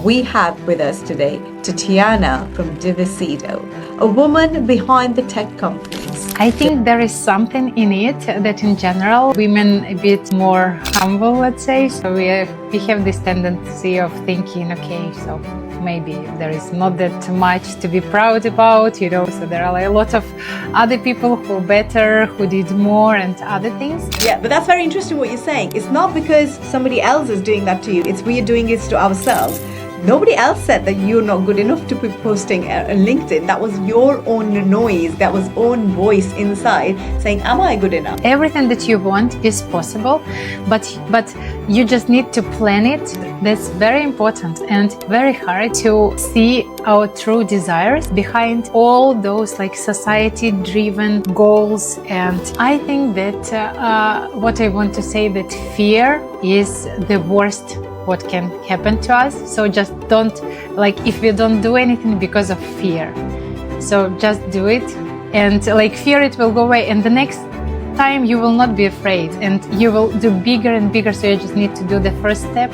We have with us today Tetiana from Diversido, a woman behind the tech companies. I think there is something in it that in general women a bit more humble, let's say. So we have this tendency of thinking, okay, so maybe there is not that much to be proud about, so there are a lot of other people who are better, who did more and other things. Yeah, but that's very interesting what you're saying. It's not because somebody else is doing that to you, it's we are doing it to ourselves. Nobody else said that you're not good enough to be posting on LinkedIn. That was your own noise, that was own voice inside saying, am I good enough? Everything that you want is possible, but you just need to plan it. That's very important and very hard to see our true desires behind all those like society-driven goals. And I think that what I want to say that fear is the worst what can happen to us. So just don't, if you don't do anything because of fear, so just do it, and fear, it will go away, and the next time you will not be afraid and you will do bigger and bigger. So you just need to do the first step.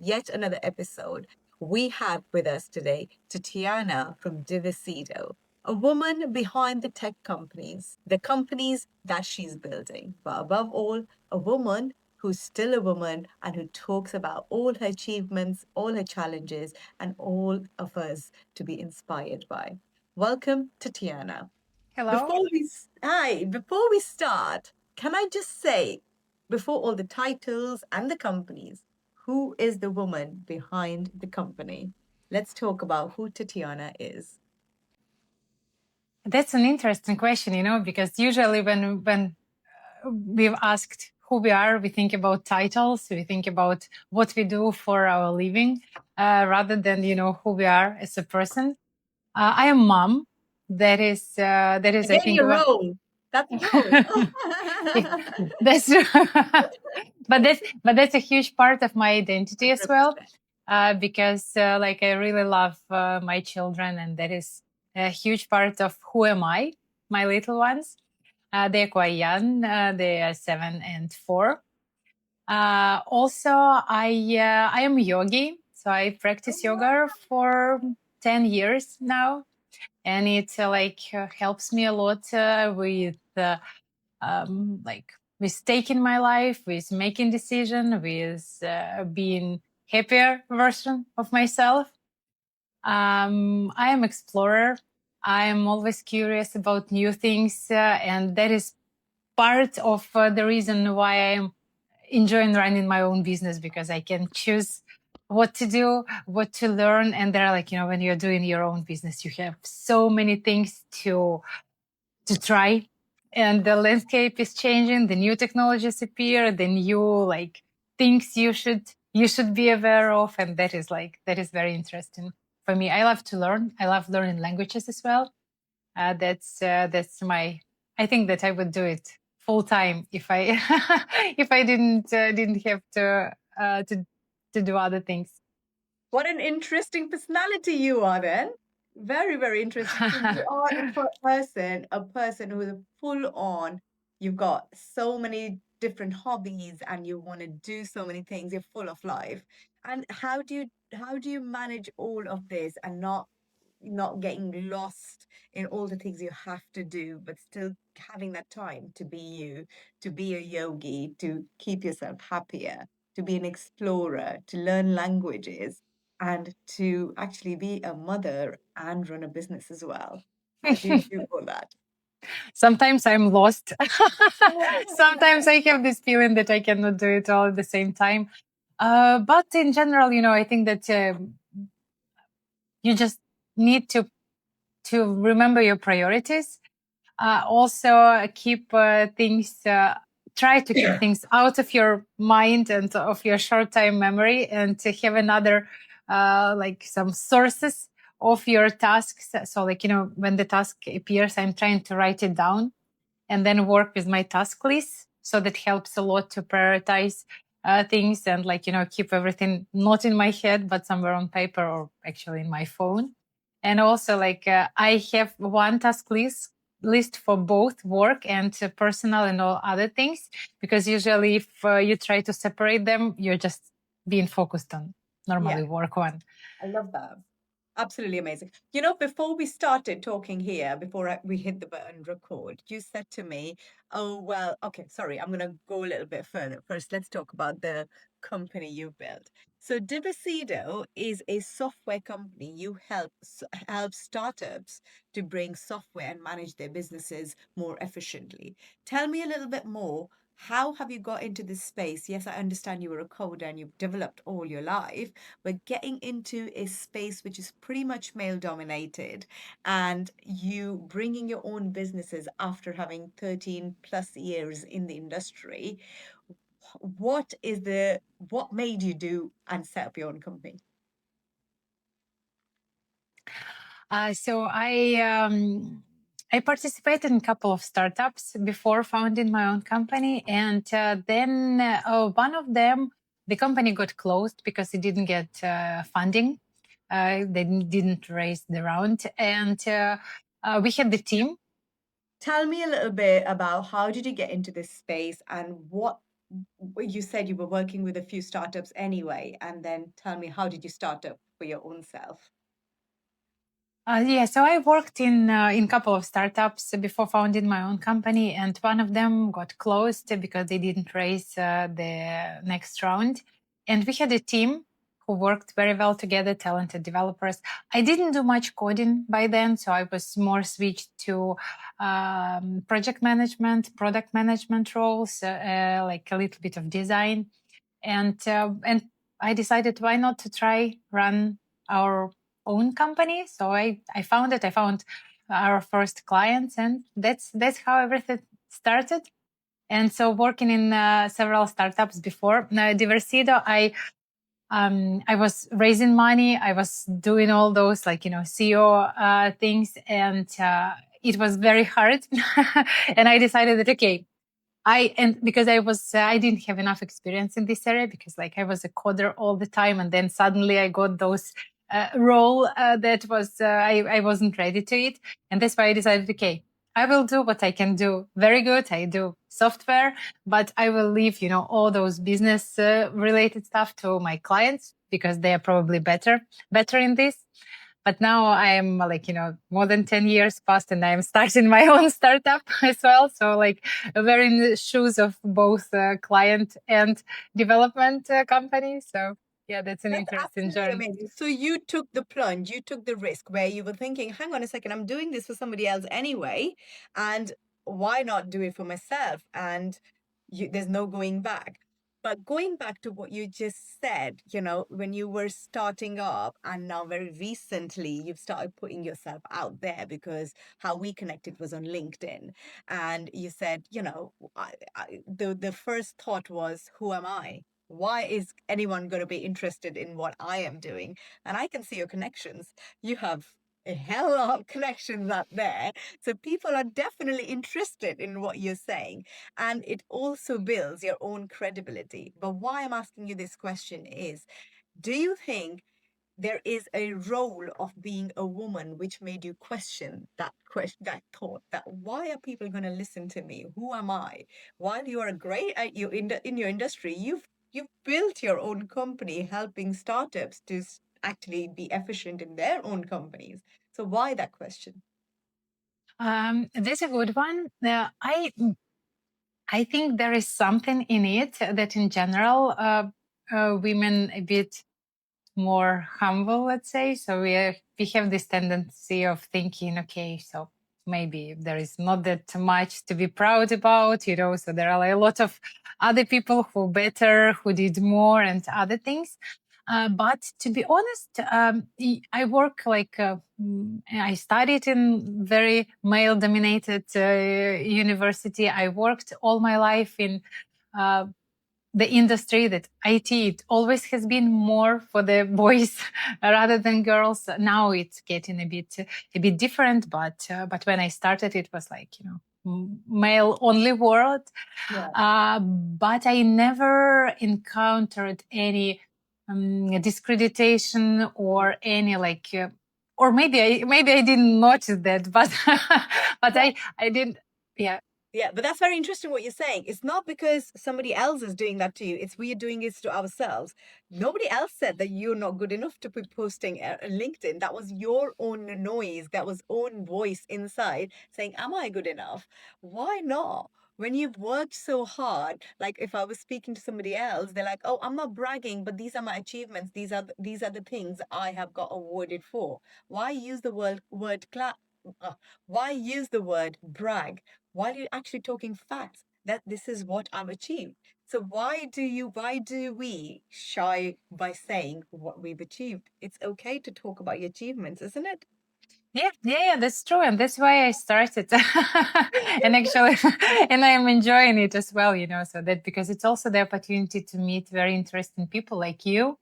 Yet another episode. We have with us today Tetiana from Diversido, a woman behind the tech companies, the companies that she's building, but above all, a woman who's still a woman and who talks about all her achievements, all her challenges, and all of us to be inspired by. Welcome, Tetiana. Hello. Before we start, can I just say, before all the titles and the companies, who is the woman behind the company? Let's talk about who Tetiana is. That's an interesting question, because usually when we've asked who we are, we think about titles, we think about what we do for our living, rather than who we are as a person. I am mom. That is Again, I think your role. That's your role. that's but that's a huge part of my identity as well, because I really love my children, and that is a huge part of who am I. My little ones, they're quite young. They are 7 and 4. Also, I am a yogi, so I practice yoga for 10 years now, and it helps me a lot with with taking my life, with making decision, with being happier version of myself. I am explorer. I am always curious about new things, and that is part of the reason why I'm enjoying running my own business, because I can choose what to do, what to learn. And there are when you're doing your own business, you have so many things to try, and the landscape is changing, the new technologies appear, the new things you should be aware of, and that is very interesting for me. I love to learn. I love learning languages as well. That's my, I think that I would do it full time if I if I didn't have to do other things. What an interesting personality you are then. Very, very interesting. So you are a person who is full on. You've got so many different hobbies and you want to do so many things. You're full of life. And how do you manage all of this and not getting lost in all the things you have to do, but still having that time to be you, to be a yogi, to keep yourself happier, to be an explorer, to learn languages, and to actually be a mother and run a business as well? How do you do all that? Sometimes I'm lost. Sometimes I have this feeling that I cannot do it all at the same time. But in general, I think that you just need to remember your priorities. Also, keep things. Try to keep things out of your mind and of your short-time memory, and to have another, some sources of your tasks. So, when the task appears, I'm trying to write it down and then work with my task list. So that helps a lot to prioritize things and keep everything not in my head, but somewhere on paper or actually in my phone. And also I have one task list for both work and personal and all other things, because usually if you try to separate them, you're just being focused on normally work on. I love that. Absolutely amazing. Before we started talking here, before we hit the button record, you said to me, oh, well, okay, sorry, I'm going to go a little bit further. First, let's talk about the company you built. So Diversido is a software company. You help startups to bring software and manage their businesses more efficiently. Tell me a little bit more. How have you got into this space? Yes, I understand you were a coder and you've developed all your life, but getting into a space which is pretty much male dominated and you bringing your own businesses after having 13 plus years in the industry, what made you do and set up your own company? I participated in a couple of startups before founding my own company, and then one of them, the company got closed because it didn't get funding. They didn't raise the round, and we had the team. Tell me a little bit about how did you get into this space and what you said you were working with a few startups anyway, and then tell me how did you start up for your own self? So I worked in a couple of startups before founding my own company, and one of them got closed because they didn't raise the next round. And we had a team who worked very well together, talented developers. I didn't do much coding by then, so I was more switched to project management, product management roles, like a little bit of design, and I decided why not to try run our own company. So I found it. I found our first clients, and that's how everything started. And so working in several startups before Diversido, I was raising money. I was doing all those CEO things, and it was very hard. And I decided that okay, because I didn't have enough experience in this area because I was a coder all the time, and then suddenly I got those role that was I wasn't ready to it, and that's why I decided okay, I will do what I can do very good. I do software, but I will leave all those business related stuff to my clients because they are probably better in this. But now I'm more than 10 years past and I'm starting my own startup as well. So wearing the shoes of both client and development company. So yeah, that's an That's interesting absolutely journey. amazing. So you took the plunge, you took the risk where you were thinking, hang on a second, I'm doing this for somebody else anyway, and why not do it for myself? And there's no going back. But going back to what you just said, when you were starting up and now very recently you've started putting yourself out there because how we connected was on LinkedIn. And you said, the first thought was, who am I? Why is anyone going to be interested in what I am doing? And I can see your connections. You have a hell of connections out there. So people are definitely interested in what you're saying. And it also builds your own credibility. But why I'm asking you this question is, do you think there is a role of being a woman which made you that thought, that why are people going to listen to me? Who am I? While you are great at in your industry, you've built your own company helping startups to actually be efficient in their own companies. So why that question? That's a good one. I think there is something in it that in general women a bit more humble, let's say. So we have this tendency of thinking, okay, so maybe there is not that much to be proud about, so there are a lot of other people who better, who did more and other things. But to be honest, I work I studied in very male dominated university. I worked all my life in uh, the industry that IT, it always has been more for the boys rather than girls. Now it's getting a bit different, but when I started, it was male only world. Yeah. But I never encountered any discreditation or any or maybe I didn't notice that, but but Yeah. I didn't. Yeah. Yeah, but that's very interesting what you're saying. It's not because somebody else is doing that to you. It's we are doing it to ourselves. Nobody else said that you're not good enough to be posting a LinkedIn. That was your own noise. That was own voice inside saying, "Am I good enough? Why not?" When you've worked so hard, like if I was speaking to somebody else, they're like, "Oh, I'm not bragging, but these are my achievements. These are the things I have got awarded for." Why use the why use the word brag while you're actually talking facts that this is what I've achieved? So why do we shy by saying what we've achieved? It's okay to talk about your achievements, isn't it? Yeah, that's true. And that's why I started. And actually, and I'm enjoying it as well, so that because it's also the opportunity to meet very interesting people like you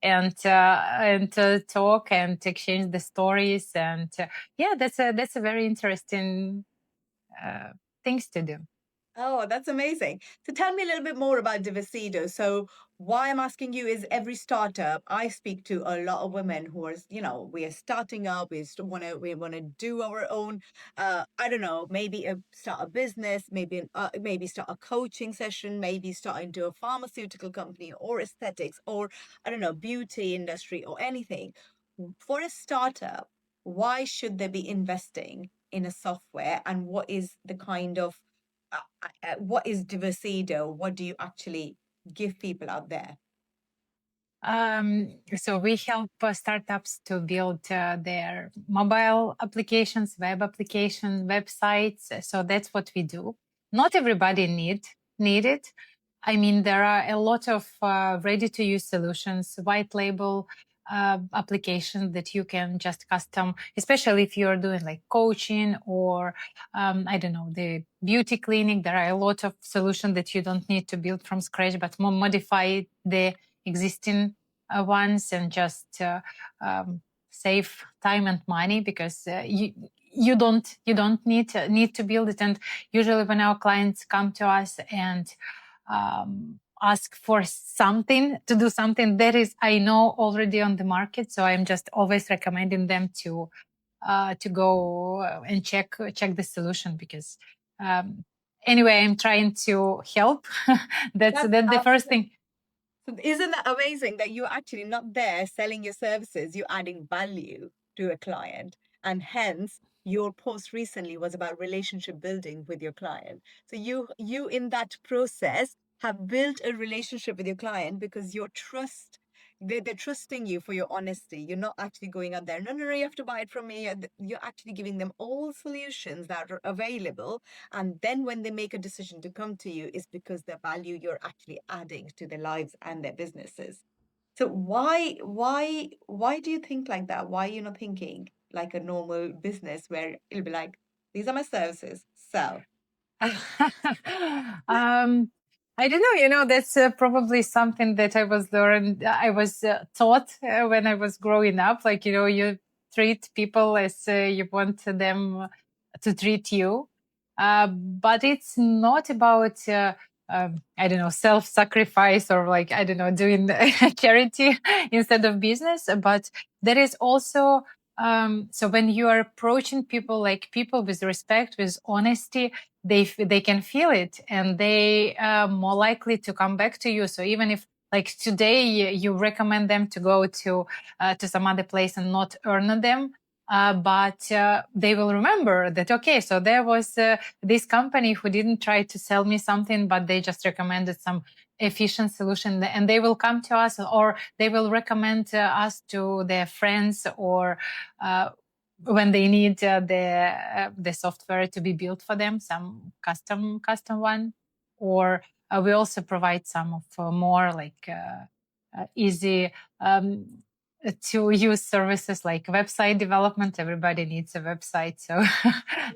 and to talk and to exchange the stories. And yeah, that's a very interesting uh, things to do. Oh, that's amazing. So tell me a little bit more about Diversido. So why I'm asking you is every startup I speak to a lot of women who are, we are starting up, we want to do our own I don't know, maybe start a business, maybe start a coaching session, maybe start into a pharmaceutical company or aesthetics or I don't know, beauty industry or anything. For a startup, why should they be investing in a software and what is the kind of what is Diversido? What do you actually give people out there? So we help startups to build their mobile applications, web applications, websites. So that's what we do. Not everybody need it. I mean, there are a lot of ready-to-use solutions, white label applications that you can just custom, especially if you're doing like coaching or I don't know, the beauty clinic. There are a lot of solutions that you don't need to build from scratch, but more modify the existing ones and just save time and money because you don't need to build it. And usually when our clients come to us and ask for something to do something that is I know already on the market, so I'm just always recommending them to go and check the solution because anyway I'm trying to help. that's That's that the first thing. So isn't that amazing that you're actually not there selling your services, you're adding value to a client. And hence your post recently was about relationship building with your client. So you in that process have built a relationship with your client because your trust they're trusting you for your honesty. You're not actually going out there, no, no, no, you have to buy it from me. You're actually giving them all solutions that are available, and then when they make a decision to come to you, is because the value you're actually adding to their lives and their businesses. So why do you think like that? Why are you not thinking like a normal business where it'll be like, these are my services, sell? um, I don't know. That's probably something that I was learned. I was taught when I was growing up. Like you treat people as you want them to treat you, but it's not about. I don't know, self-sacrifice or like I don't know, doing charity instead of business. But there is also so when you are approaching people like people with respect, with honesty, they can feel it and they are more likely to come back to you. So even if like today you recommend them to go to some other place and not earn them, but they will remember that okay, so there was this company who didn't try to sell me something, but they just recommended some efficient solution, and they will come to us or they will recommend us to their friends or when they need the software to be built for them, some custom one, or we also provide some of more like easy to use services like website development. Everybody needs a website, so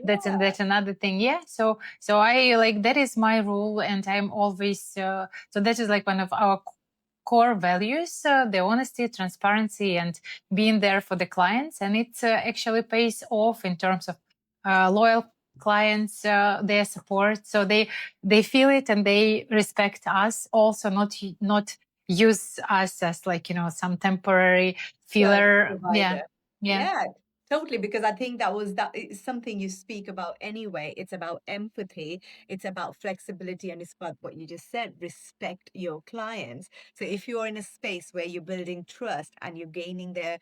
that's another thing. Yeah, so I like that is my rule, and I'm always so that is like one of our core values, the honesty, transparency, and being there for the clients. And it actually pays off in terms of loyal clients, their support. So they feel it and they respect us also, not use us as like some temporary Service filler. Yeah, provider. yeah. Yeah, Totally, because I think that is something you speak about anyway. It's about empathy, it's about flexibility, and it's about what you just said, respect your clients. So if you're in a space where you're building trust and you're gaining their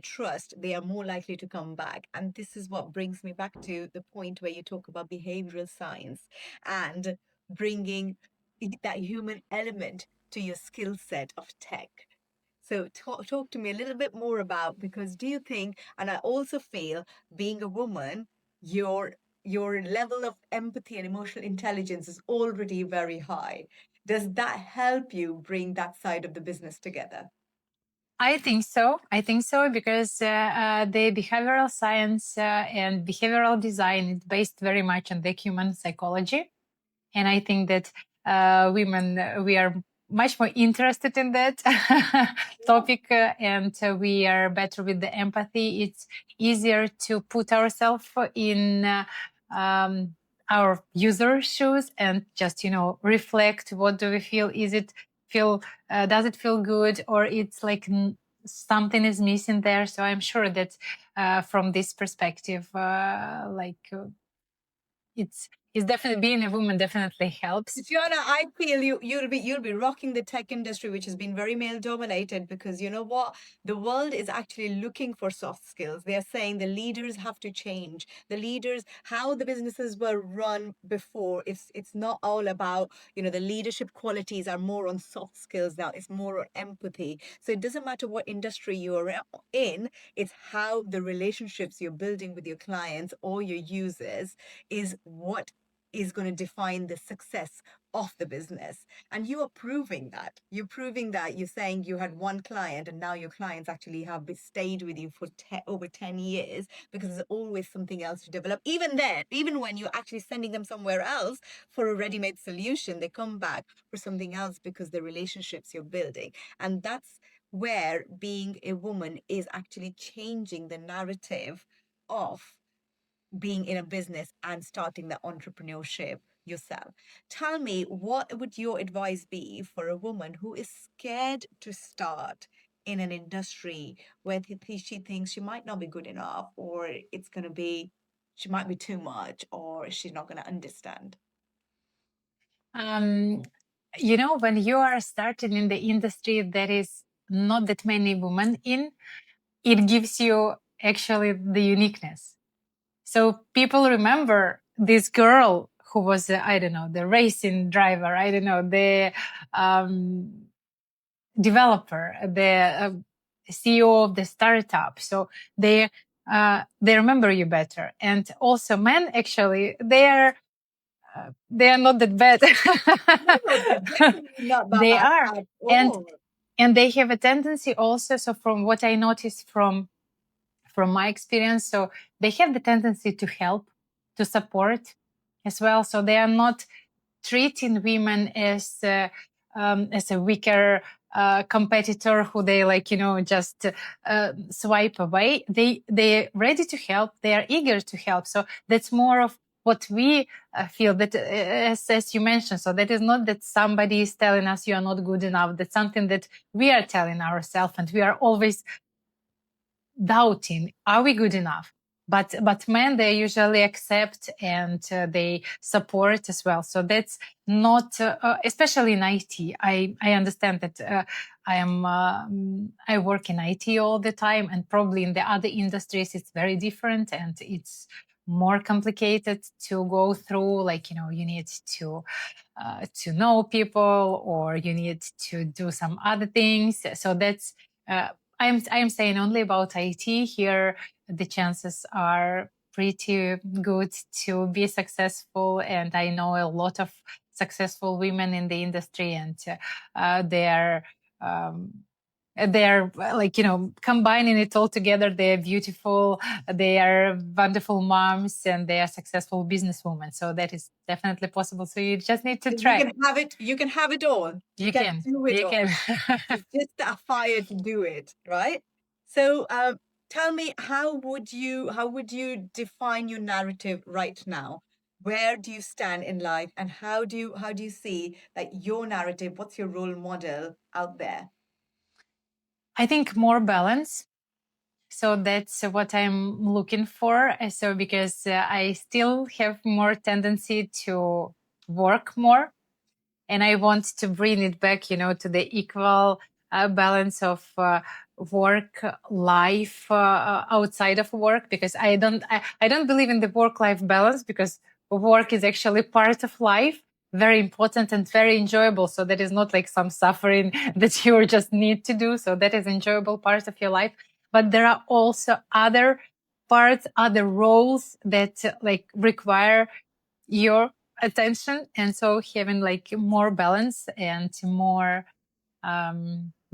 trust, they are more likely to come back. And this is what brings me back to the point where you talk about behavioral science and bringing that human element to your skill set of tech. So talk to me a little bit more about, because do you think, and I also feel being a woman, your level of empathy and emotional intelligence is already very high. Does that help you bring that side of the business together? I think so. I think so because the behavioral science and behavioral design is based very much on the human psychology. And I think that women, we are much more interested in that topic and we are better with the empathy. It's easier to put ourselves in um, our user shoes and just, reflect. What do we feel? Does it feel good, or it's like something is missing there? So I'm sure that from this perspective, it's definitely, being a woman definitely helps. Tatiana, I feel you'll be rocking the tech industry, which has been very male dominated, because you know what? The world is actually looking for soft skills. They are saying the leaders have to change. The leaders, how the businesses were run before, it's not all about, the leadership qualities are more on soft skills now. It's more on empathy. So it doesn't matter what industry you're in, it's how the relationships you're building with your clients or your users is what is going to define the success of the business. And you are proving that. You're proving that. You're saying you had one client and now your clients actually have stayed with you for over 10 years, because there's always something else to develop. Even then, even when you're actually sending them somewhere else for a ready-made solution, they come back for something else because the relationships you're building. And that's where being a woman is actually changing the narrative of being in a business and starting the entrepreneurship yourself. Tell me, what would your advice be for a woman who is scared to start in an industry where she thinks she might not be good enough, or it's going to be, she might be too much, or she's not going to understand? Um, when you are starting in the industry, there is not that many women in, it gives you actually the uniqueness. So people remember this girl who was, I don't know, the racing driver, I don't know, the developer, the CEO of the startup. So they remember you better. And also men, actually, they are not that bad. No, they're definitely not They bad are. at and all. and they have a tendency also, so from what I noticed from my experience, so they have the tendency to help, to support as well. So they are not treating women as a weaker competitor who they just swipe away. They're ready to help. They are eager to help. So that's more of what we feel, that as you mentioned. So that is not that somebody is telling us you are not good enough. That's something that we are telling ourselves, and we are always doubting, are we good enough? But men, they usually accept and they support as well. So that's not especially in IT. I understand that I work in IT all the time, and probably in the other industries it's very different and it's more complicated to go through. Like, you need to know people, or you need to do some other things. So that's uh, I'm saying only about IT here. The chances are pretty good to be successful, and I know a lot of successful women in the industry, and they're um, they're combining it all together. They're beautiful, they are wonderful moms, and they are successful businesswomen. So that is definitely possible. So you just need to You try. can have it. You can have it all. You You can can. do it You all. can. It's just that fire to do it, right? So, tell me, how would you define your narrative right now? Where do you stand in life, and how do you see that your narrative? What's your role model out there? I think more balance. So that's what I'm looking for. So because I still have more tendency to work more, and I want to bring it back, to the equal balance of work life outside of work, because I don't believe in the work life balance, because work is actually part of life, very important and very enjoyable. So that is not like some suffering that you just need to do. So that is enjoyable part of your life. But there are also other parts, other roles that like require your attention, and so having like more balance and more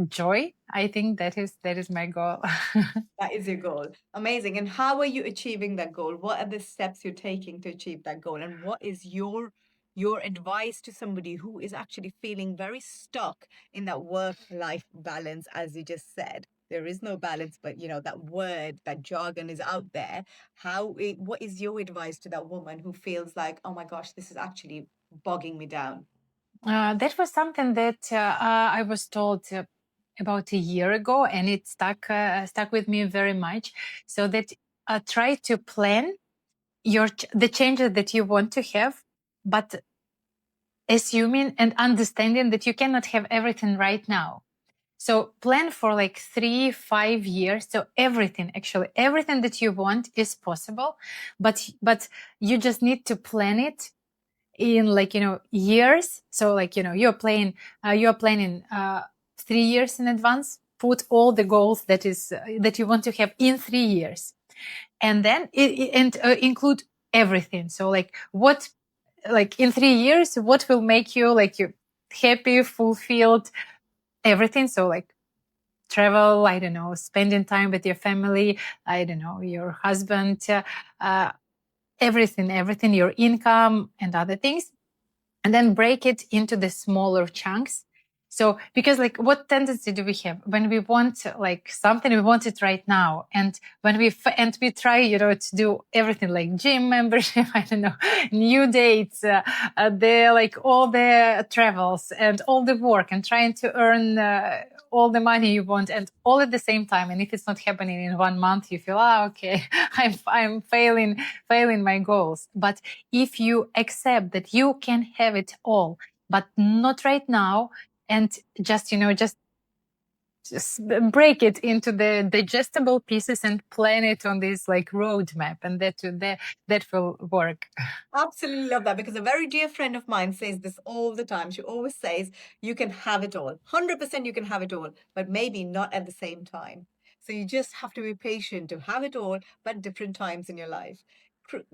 joy, I think that is my goal. That is your goal. Amazing. And how are you achieving that goal? What are the steps you're taking to achieve that goal? And what is your advice to somebody who is actually feeling very stuck in that work-life balance, as you just said? There is no balance, but that word, that jargon is out there. What is your advice to that woman who feels like, oh my gosh, this is actually bogging me down? That was something that I was told about a year ago, and it stuck with me very much. So that try to plan the changes that you want to have, but assuming and understanding that you cannot have everything right now. So plan for like 3-5 years. So actually everything that you want is possible, but you just need to plan it in like, years. So like, you're planning 3 years in advance. Put all the goals that you want to have in 3 years, and then include everything. So like in 3 years, what will make you like you happy, fulfilled, everything. So like travel, I don't know, spending time with your family, I don't know, your husband, everything, your income and other things, and then break it into the smaller chunks. So because like what tendency do we have when we want like something, we want it right now, and when we try to do everything like gym membership, I don't know, new dates, the like all the travels and all the work, and trying to earn all the money you want, and all at the same time. And if it's not happening in 1 month, you feel, okay, I'm failing my goals. But if you accept that you can have it all, but not right now, and just break it into the digestible pieces and plan it on this like roadmap, and that will work. Absolutely love that, because a very dear friend of mine says this all the time. She always says, you can have it all. 100% you can have it all, but maybe not at the same time. So you just have to be patient to have it all, but different times in your life.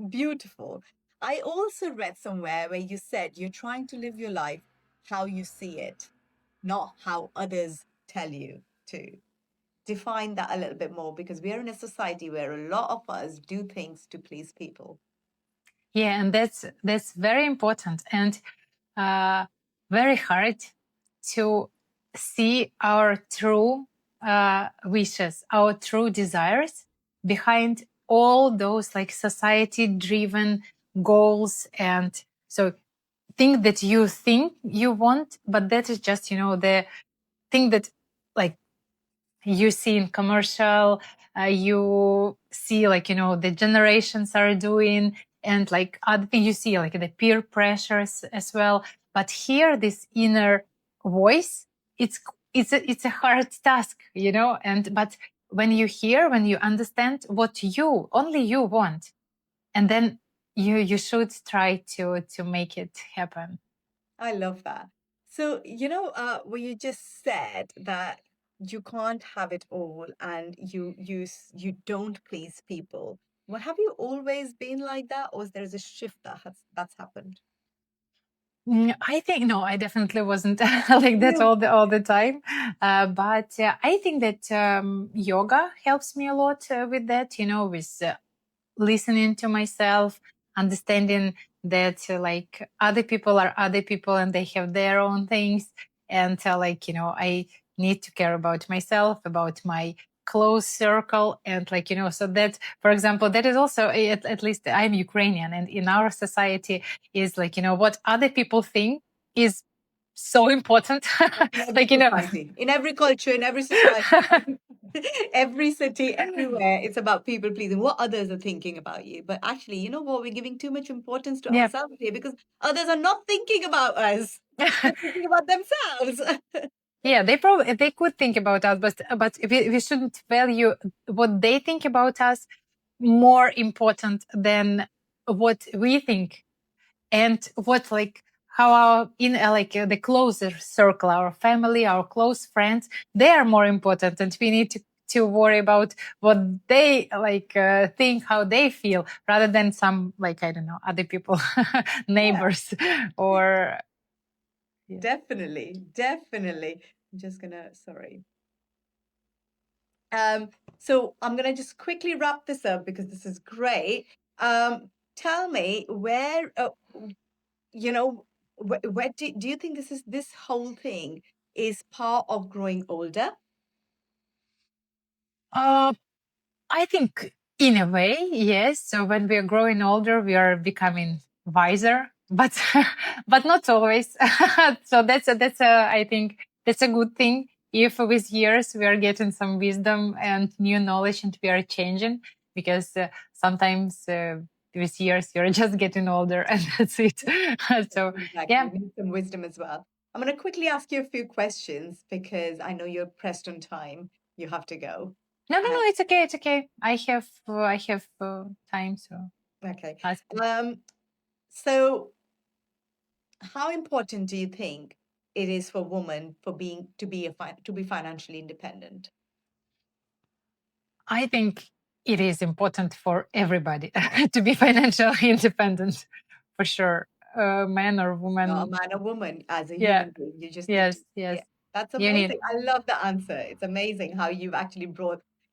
Beautiful. I also read somewhere where you said you're trying to live your life how you see it, not how others tell you to. Define that a little bit more, because we are in a society where a lot of us do things to please people. Yeah, and that's very important, and uh, very hard to see our true wishes, our true desires behind all those like society driven goals. And so think you want, but that is just the thing that like you see in commercial, you see like the generations are doing, and like other thing you see like the peer pressures as well. But here this inner voice, it's it's a hard task, and but when you understand what only you want, and then you should try to make it happen. I love that. So, where you just said that you can't have it all and you don't please people. Well, have you always been like that, or is there a shift that's happened? I think no, I definitely wasn't like that all the time. But I think that yoga helps me a lot with that. With listening to myself, understanding that like other people are other people and they have their own things, and like I need to care about myself, about my close circle, and like so that, for example, that is also at least I'm Ukrainian, and in our society is like what other people think is so important. In every Like, you know, society, in every culture, in every society, every city, everywhere, it's about people pleasing, what others are thinking about you. But actually, you know what? We're giving too much importance to yeah. ourselves here because others are not thinking about us. They're thinking about themselves. Yeah, they could think about us, but we shouldn't value what they think about us more important than what we think, and what, like, how our in the closer circle, our family, our close friends, they are more important, and we need to worry about what they think, how they feel, rather than some, like, I don't know, other people, Yeah, neighbors, or yeah. definitely, definitely. I'm just gonna, sorry. So I'm gonna just quickly wrap this up because this is great. Tell me where, you know, where do you think this whole thing is part of growing older? Uh, I think in a way, yes. So when we are growing older, we are becoming wiser, but but not always. So I think that's a good thing. If with years we are getting some wisdom and new knowledge, and we are changing, because sometimes with years you're just getting older, and that's it. So Exactly. yeah. We need some wisdom as well. I'm going to quickly ask you a few questions because I know you're pressed on time. You have to go. No, no, no. Uh, It's okay. It's okay. I have time. So okay. ask me. So how important do you think it is for women for being to be financially independent? I think it is important for everybody to be financially independent, for sure. Man or A woman. man or woman as a Yeah. human being. You just need to, Yes. Yes. yeah, that's You need. amazing. I love the answer. It's amazing how you've actually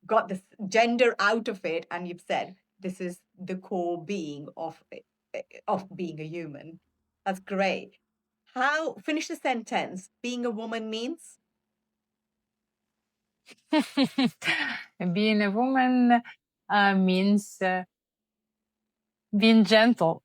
got this gender out of it and you've said this is the core being of being a human. That's great. Finish the sentence. Being a woman means? Being a woman means being gentle.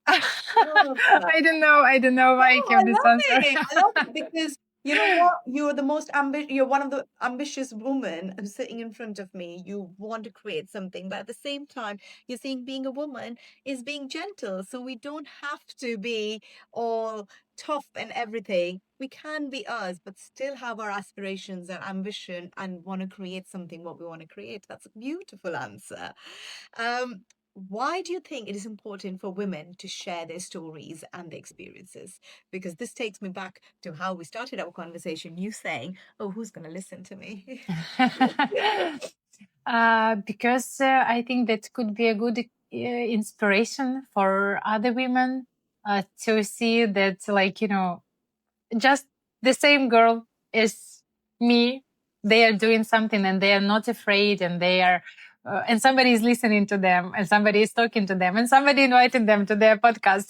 Love that. I don't know No, why I I have this love answer. it. I love it because you know what? You're one of the ambitious women who's sitting in front of me. You want to create something, but at the same time, you're saying being a woman is being gentle. So we don't have to be all tough and everything. We can be us, but still have our aspirations and ambition and want to create something what we want to create. That's a beautiful answer. Um, why do you think it is important for women to share their stories and their experiences? Because this takes me back to how we started our conversation. You saying, "Oh, who's going to listen to me?" Because I think that could be a good inspiration for other women to see that, like, just the same girl is me. They are doing something, and they are not afraid, and they are. And somebody is listening to them, and somebody is talking to them, and somebody invited them to their podcast.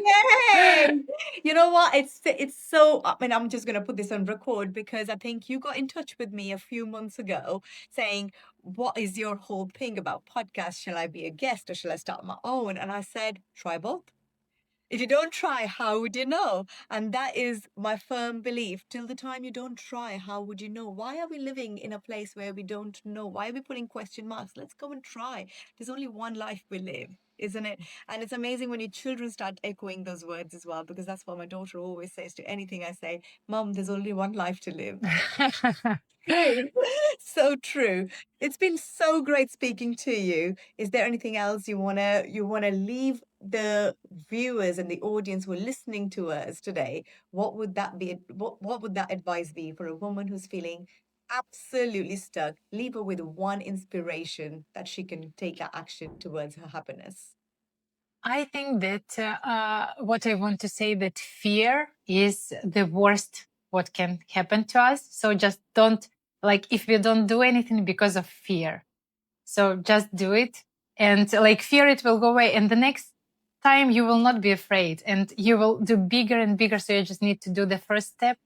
Yay! You know what? It's so. I mean, I'm just gonna put this on record because I think you got in touch with me a few months ago saying, "What is your whole thing about podcasts? Shall I be a guest or shall I start my own?" And I said, "Try both. If you don't try, how would you know?" And that is my firm belief. Till the time you don't try, how would you know? Why are we living in a place where we don't know? Why are we putting question marks? Let's go and try. There's only one life we live, isn't it? And it's amazing when your children start echoing those words as well, because that's what my daughter always says to anything I say, "Mum, there's only one life to live." True. So true. It's been so great speaking to you. Is there anything else you wanna leave the viewers and the audience who are listening to us today? What would that be? What would that advice be for a woman who's feeling absolutely stuck? Leave her with one inspiration that she can take action towards her happiness. I think that what I want to say, that fear is the worst what can happen to us. So just don't, like, if you don't do anything because of fear, so just do it, and like, fear, it will go away, and the next time you will not be afraid, and you will do bigger and bigger. So you just need to do the first step.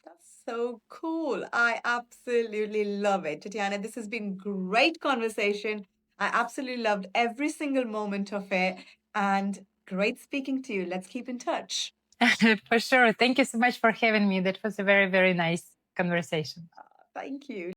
That's so cool. I absolutely love it. Tatiana, this has been great conversation. I absolutely loved every single moment of it and great speaking to you. Let's keep in touch. For sure. Thank you so much for having me. That was a very, very nice conversation. Thank you.